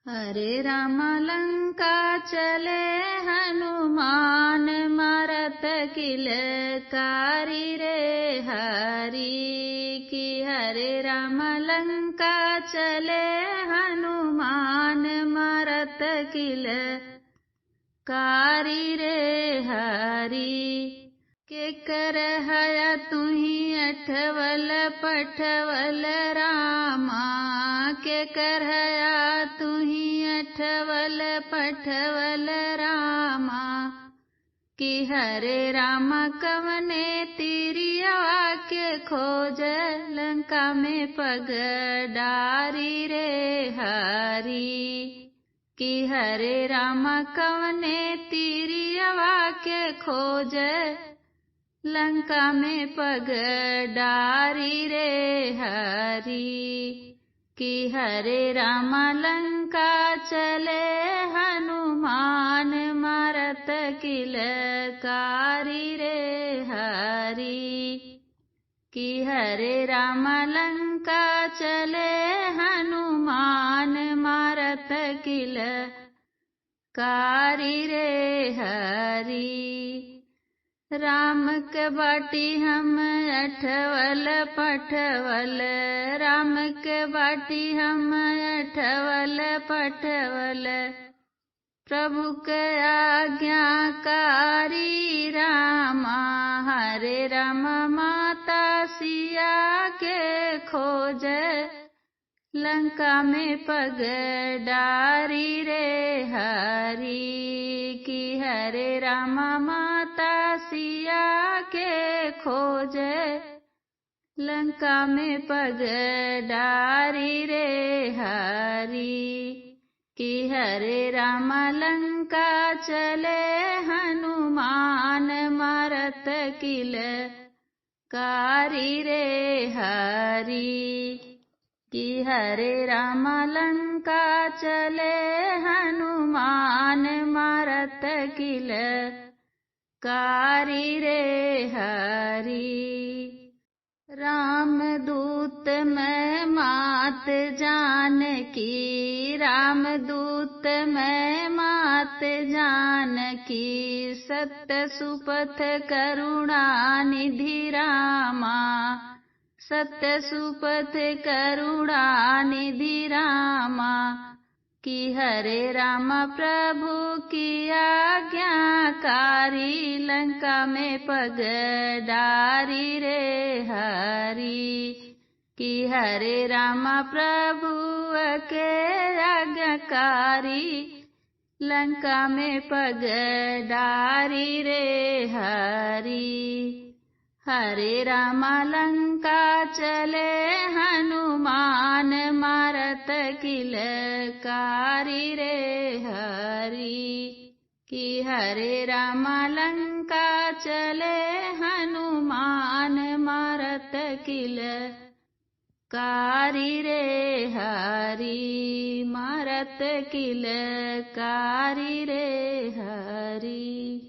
हरे राम लंका चले हनुमान मारत किलकारी रे हरि की। हरे राम लंका चले हनुमान मारत किलकारी रे हरि के कर हया तुही अठवल पठवल रामा के कर हया तुही अठवल पठवल रामा कि हरे राम कवने तिरिया के खोज लंका में पग डारी रे हरि कि हरे राम कवने तिरिया के खोज लंका में पग डारी रे हरि कि हरे राम लंका चले हनुमान मारत किलकारी रे हरि कि हरे राम लंका चले हनुमान मारत किलकारी रे हरि राम के बाटी हम अठवल पठवल राम के बाटी हम अठवल पठवल प्रभु के आज्ञाकारी रामा हरे राम माता सिया के खोज लंका में पग डारी रे हरि कि हरे राम माता सिया के खोज लंका में पग डारी रे हरि कि हरे राम लंका चले हनुमान मारत किलकारी रे हरि कि हरे राम लंका चले हनुमान मारत किलकारी रे हरि राम दूत मैं मात जानकी राम दूत मैं मात जानकी सत्य सुपथ करुणा निधि रामा सत्य सुपथ करुणा निधि रामा कि हरे राम प्रभु की आज्ञाकारी लंका में पग डारी रे हरि कि हरे राम प्रभु के आज्ञाकारी लंका में पग डारी रे हरि हरे राम लंका चले हनुमान मारत किलकारी रे हरि कि हरे राम लंका चले हनुमान मारत किलकारी रे हरि मारत किलकारी रे हरि।